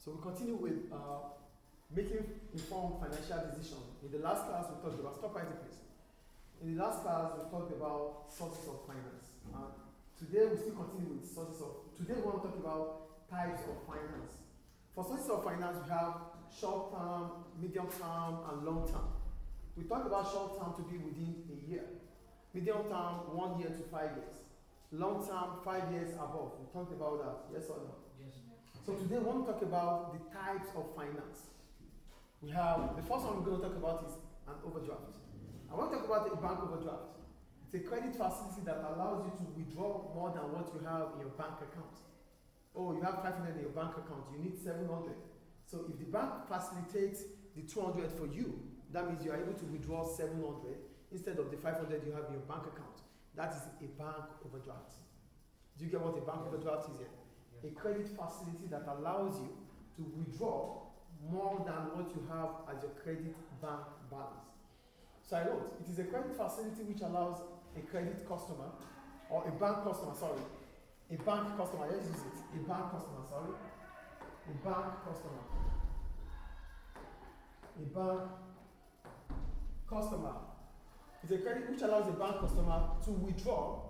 So we continue with making informed financial decisions. In the last class, we talked about, stop right here, please. In the last class, we talked about sources of finance. Today, we still continue with sources of, today we want to talk about types of finance. For sources of finance, we have short-term, medium-term, and long-term. We talked about short-term to be within a year. Medium-term, 1 year to 5 years. Long-term, 5 years above. We talked about that, yes or no? Yes. So today we want to talk about the types of finance. We have, the first one we're going to talk about is an overdraft. I want to talk about a bank overdraft. It's a credit facility that allows you to withdraw more than what you have in your bank account. Oh, you have 500 in your bank account, you need 700. So if the bank facilitates the 200 for you, that means you are able to withdraw 700 instead of the 500 you have in your bank account. That is a bank overdraft. Do you get what a bank overdraft is here? A credit facility that allows you to withdraw more than what you have as your credit bank balance. So I wrote, it is a credit facility which allows a credit customer, or a bank customer, sorry, a bank customer, let's use it, a bank customer, sorry, a bank customer, a bank customer. It's a credit which allows a bank customer to withdraw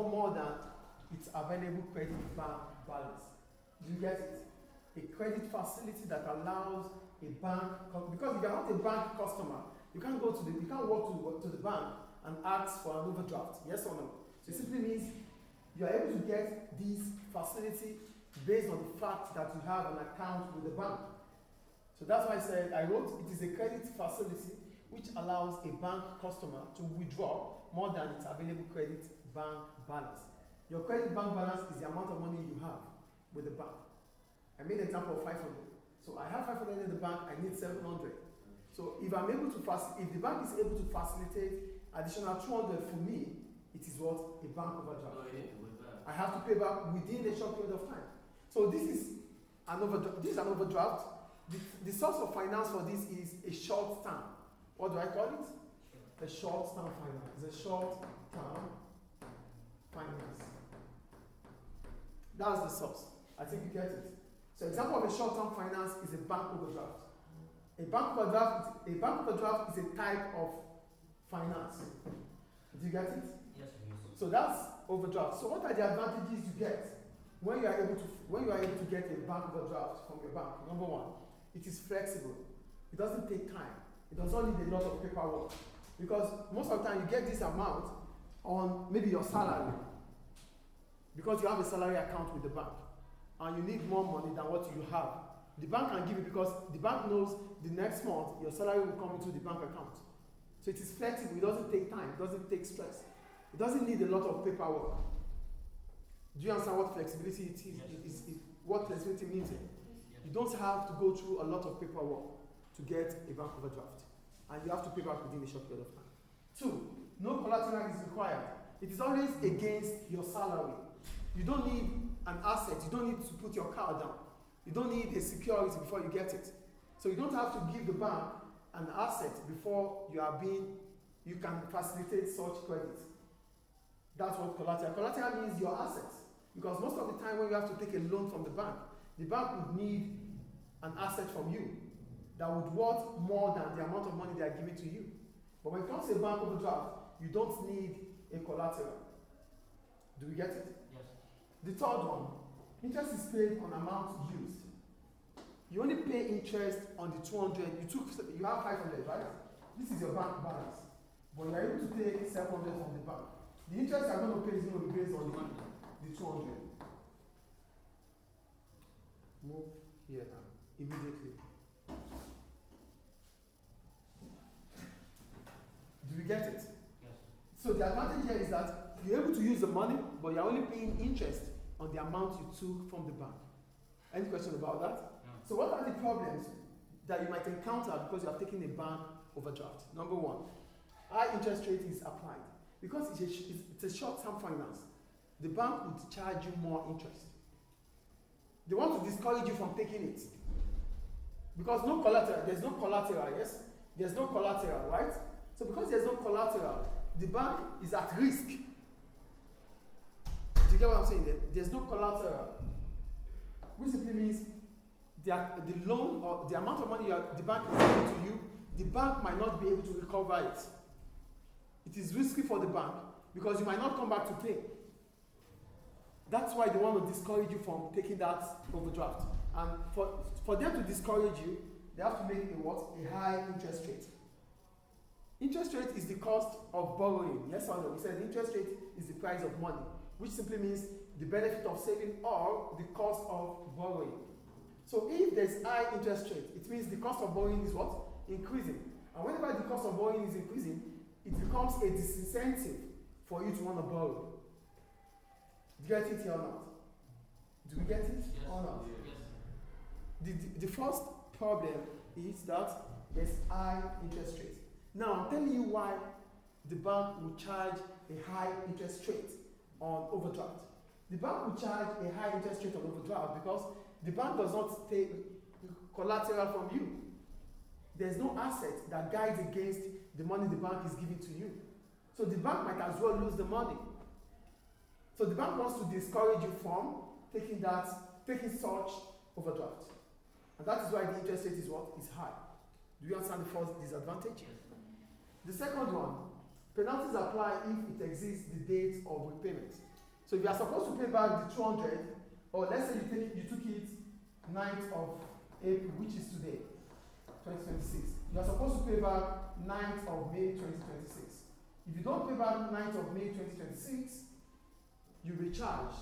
more than its available credit bank balance. Do you get it? A credit facility that allows a bank, because if you're not a bank customer, you can't walk to the bank and ask for an overdraft, yes or no? So it simply means you are able to get this facility based on the fact that you have an account with the bank. So that's why I wrote, it is a credit facility which allows a bank customer to withdraw more than its available credit bank balance. Your credit bank balance is the amount of money you have with the bank. I made an example of 500. So I have 500 in the bank, I need 700. So if I'm able to if the bank is able to facilitate additional 200 for me, it is what? A bank overdraft. I have to pay back within a short period of time. So this is an overdraft. The source of finance for this is a short term. What do I call it? A short term finance. It's a short term finance. That's the source. I think you get it. So example of a short-term finance is a bank overdraft. A bank overdraft is a type of finance. Do you get it? Yes. So that's overdraft. So what are the advantages you get when you are able to get a bank overdraft from your bank? Number one, it is flexible. It doesn't take time. It does not need a lot of paperwork. Because most of the time you get this amount on maybe your salary. Because you have a salary account with the bank. And you need more money than what you have. The bank can give you because the bank knows the next month your salary will come into the bank account. So it is flexible, it doesn't take time, it doesn't take stress. It doesn't need a lot of paperwork. Do you understand what flexibility it is? Yes. What flexibility means here? Yes. You don't have to go through a lot of paperwork to get a bank overdraft. And you have to pay back within a short period of time. 2, no collateral is required. It is always against your salary. You don't need an asset. You don't need to put your car down. You don't need a security before you get it. So you don't have to give the bank an asset before you can facilitate such credit. That's what collateral. Collateral means your assets. Because most of the time when you have to take a loan from the bank would need an asset from you that would worth more than the amount of money they are giving to you. But when it comes to a bank overdraft, you don't need a collateral. Do we get it? Yes. The third one, interest is paid on amount used. You only pay interest on the 200. You have 500, right? This is your bank balance. But you are able to pay 700 from the bank. The interest you are going to pay is going to be based on the 200. Move here now, immediately. Do we get it? Yes. So the advantage here is that you're able to use the money, but you're only paying interest on the amount you took from the bank. Any question about that? No. So what are the problems that you might encounter because you have taken a bank overdraft? Number one, high interest rate is applied. Because it's a short-term finance, the bank would charge you more interest. They want to discourage you from taking it. Because there's no collateral, yes? There's no collateral, right? So because there's no collateral, the bank is at risk. Do you get what I'm saying there? There's no collateral. Which simply means the loan or the amount of money the bank is giving to you, the bank might not be able to recover it. It is risky for the bank because you might not come back to pay. That's why they want to discourage you from taking that overdraft. And for them to discourage you, they have to make a high interest rate. Interest rate is the cost of borrowing. Yes or no? We said interest rate is the price of money, which simply means the benefit of saving or the cost of borrowing. So if there's high interest rate, it means the cost of borrowing is what? Increasing. And whenever the cost of borrowing is increasing, it becomes a disincentive for you to want to borrow. Do you get it here or not? Do we get it or not? Yes. The first problem is that there's high interest rate. Now I'm telling you why the bank will charge a high interest rate on overdraft. The bank will charge a high interest rate on overdraft because the bank does not take collateral from you. There's no asset that guides against the money the bank is giving to you. So the bank might as well lose the money. So the bank wants to discourage you from taking such overdraft. And that is why the interest rate is high. Do you understand the first disadvantage? The second one, penalties apply if it exceeds the date of repayment. So if you are supposed to pay back the 200, or let's say you took it 9th of April, which is today, 2026. You are supposed to pay back 9th of May 2026. If you don't pay back 9th of May 2026, you will be charged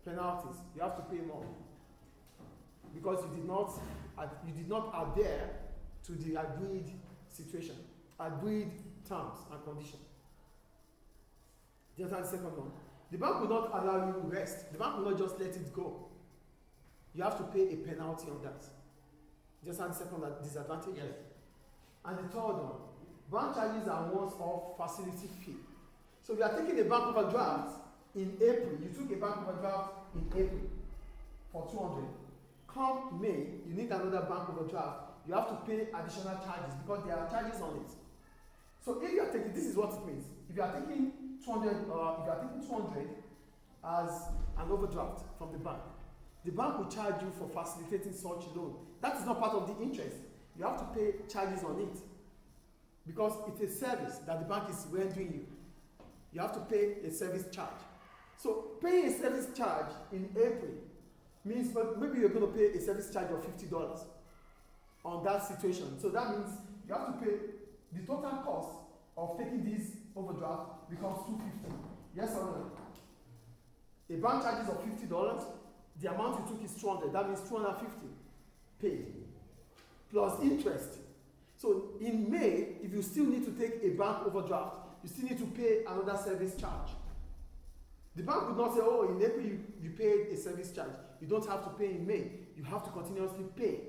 penalties. You have to pay more because you did not adhere to the agreed situation, agreed terms and conditions. Do you understand the second one? The bank will not allow you to rest. The bank will not just let it go. You have to pay a penalty on that. Do you understand the second disadvantage? Yes. And the third one, bank charges are once-off facility fee. So if you are taking a bank overdraft in April, you took a bank overdraft in April for 200. Come May, you need another bank overdraft. You have to pay additional charges because there are charges on it. So if you are taking, this is what it means. If you are taking 200 as an overdraft from the bank will charge you for facilitating such loan. That is not part of the interest. You have to pay charges on it because it's a service that the bank is rendering you. You have to pay a service charge. So paying a service charge in April means maybe you're going to pay a service charge of $50 on that situation. So that means you have to pay the total cost of taking this overdraft becomes $250. Yes or no? A bank charges of $50, the amount you took is 200. That means 250 paid plus interest. So in May, if you still need to take a bank overdraft, you still need to pay another service charge. The bank would not say, oh, in April you paid a service charge. You don't have to pay in May. You have to continuously pay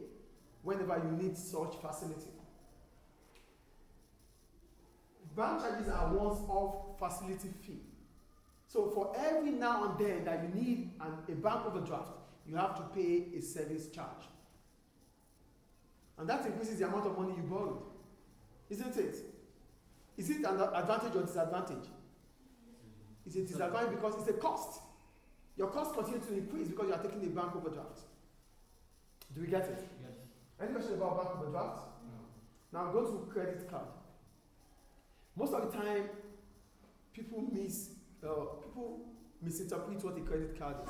whenever you need such facility. Bank charges are once-off facility fee. So for every now and then that you need a bank overdraft, you have to pay a service charge. And that increases the amount of money you borrowed. Isn't it? Is it an advantage or disadvantage? It's a disadvantage because it's a cost. Your cost continues to increase because you are taking a bank overdraft. Do we get it? Yes. Any question about bank overdraft? No. Now go to credit card. Most of the time, people misinterpret what a credit card is.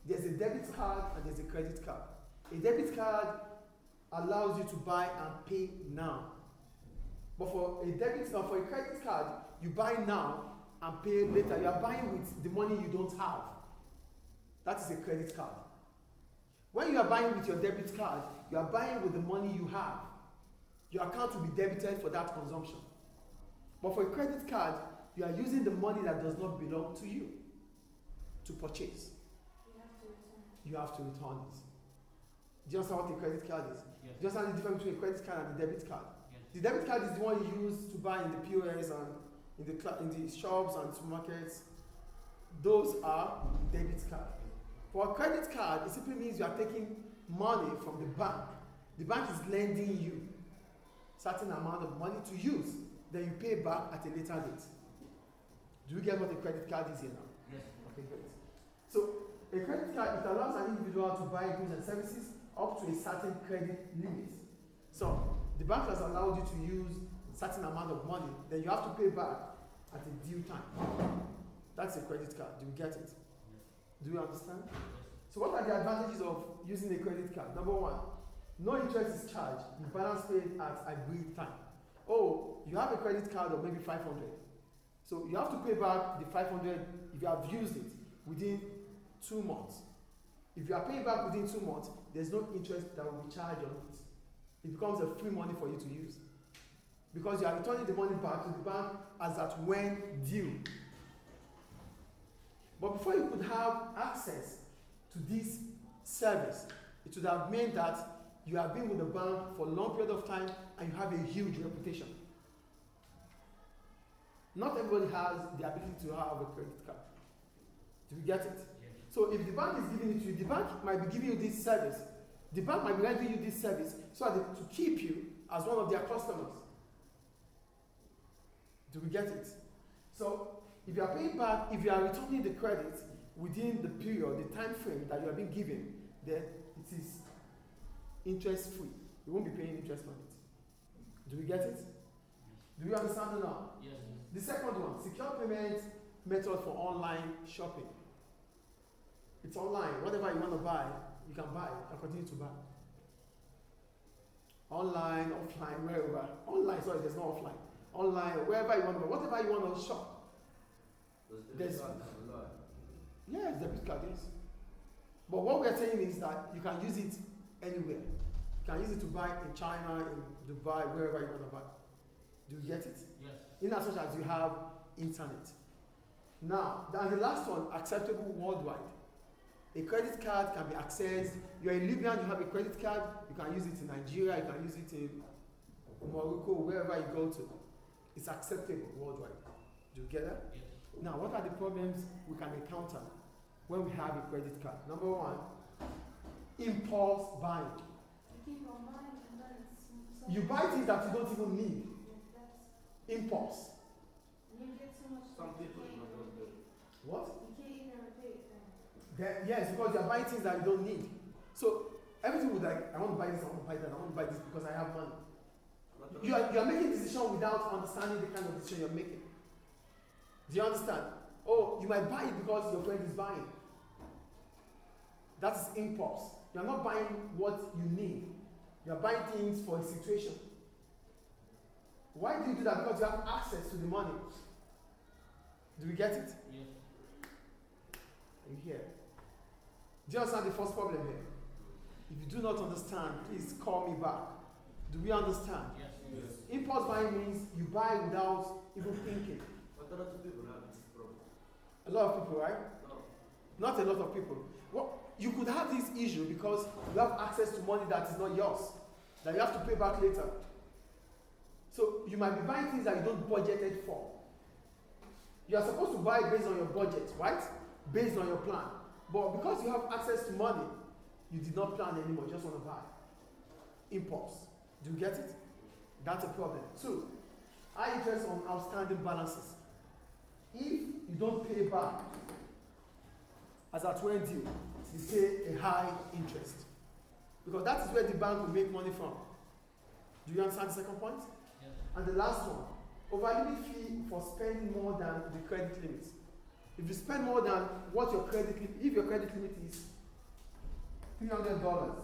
There's a debit card and there's a credit card. A debit card allows you to buy and pay now. But for a credit card, you buy now and pay later. You are buying with the money you don't have. That is a credit card. When you are buying with your debit card, you are buying with the money you have. Your account will be debited for that consumption. But for a credit card, you are using the money that does not belong to you to purchase. You have to return it. Do you understand what a credit card is? Yes. Do you understand the difference between a credit card and a debit card? Yes. The debit card is the one you use to buy in the POS and in the shops and supermarkets. Those are debit cards. For a credit card, it simply means you are taking money from the bank. The bank is lending you a certain amount of money to use. Then you pay back at a later date. Do you get what a credit card is here now? Yes. Okay, great. So a credit card, it allows an individual to buy goods and services up to a certain credit limit. So the bank has allowed you to use certain amount of money, then you have to pay back at a due time. That's a credit card. Do you get it? Do you understand? So what are the advantages of using a credit card? Number one, no interest is charged. The balance paid at agreed time. Oh, you have a credit card of maybe 500. So you have to pay back the 500 if you have used it within 2 months. If you are paying back within 2 months, there's no interest that will be charged on it. It becomes a free money for you to use. Because you are returning the money back to the bank as at when due. But before you could have access to this service, it would have meant that you have been with the bank for a long period of time and you have a huge reputation. Not everybody has the ability to have a credit card. Do you get it? Yeah. So if the bank is giving it to you, the bank might be giving you this service. The bank might be rendering you this service so that to keep you as one of their customers. Do we get it? So if you are paying back, if you are returning the credit within the period, the time frame that you have been given, then it is interest free. You won't be paying interest on it. Do we get it? Do you understand it now? Yes. The second one, secure payment method for online shopping. It's online. Whatever you want to buy, you can buy and continue to buy. Online, offline, wherever. Online, sorry, there's no offline. Online, wherever you want to buy, whatever you want to shop. There's yes, debit card, yes. But what we're saying is that you can use it anywhere. You can use it to buy in China, in Dubai, wherever you want to buy. Do you get it? Yes. In as much as you have internet. Now, and the last one, acceptable worldwide. A credit card can be accessed. You're in Libya, you have a credit card, you can use it in Nigeria, you can use it in Morocco, wherever you go to. It's acceptable worldwide. Do you get that? Yes. Now, what are the problems we can encounter when we have a credit card? Number one, impulse buying. You buy things that you don't even need. Impulse. Some people What? Yes, because you are buying things that you don't need. So everything would like, I want to buy this, I want to buy that, I want to buy this because I have money. You are making a decision without understanding the kind of decision you're making. Do you understand? Oh, you might buy it because your friend is buying. That is impulse. You are not buying what you need. You are buying things for a situation. Why do you do that? Because you have access to the money. Do we get it? Yes. Are you here? Do you understand the first problem here? If you do not understand, please call me back. Do we understand? Yes. Yes. Impulse buying means you buy without even thinking. But a lot of people have this problem. A lot of people, right? No. Not a lot of people. Well, you could have this issue because you have access to money that is not yours, that you have to pay back later. So you might be buying things that you don't budgeted for. You are supposed to buy based on your budget, right? Based on your plan. But because you have access to money, you did not plan anymore, you just want to buy. Impulse. Do you get it? That's a problem. 2, high interest on outstanding balances. If you don't pay back as at when due, you pay a high interest. Because that is where the bank will make money from. Do you understand the second point? Yes. And the last one, overlimit fee for spending more than the credit limit. If you spend more than what your credit limit, if your credit limit is $300,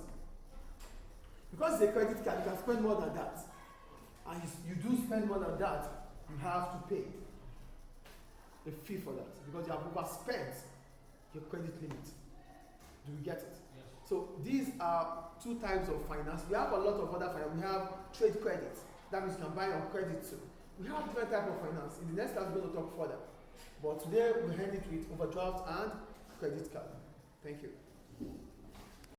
because it's a credit card, you can spend more than that. And you do spend more than that, you have to pay a fee for that because you have overspent your credit limit. Do you get it? Yes. So these are 2 types of finance. We have a lot of other finance. We have trade credit. That means you can buy on credit too. We have different types of finance. In the next class, we're going to talk further. But today, we'll end it with overdraft and credit card. Thank you.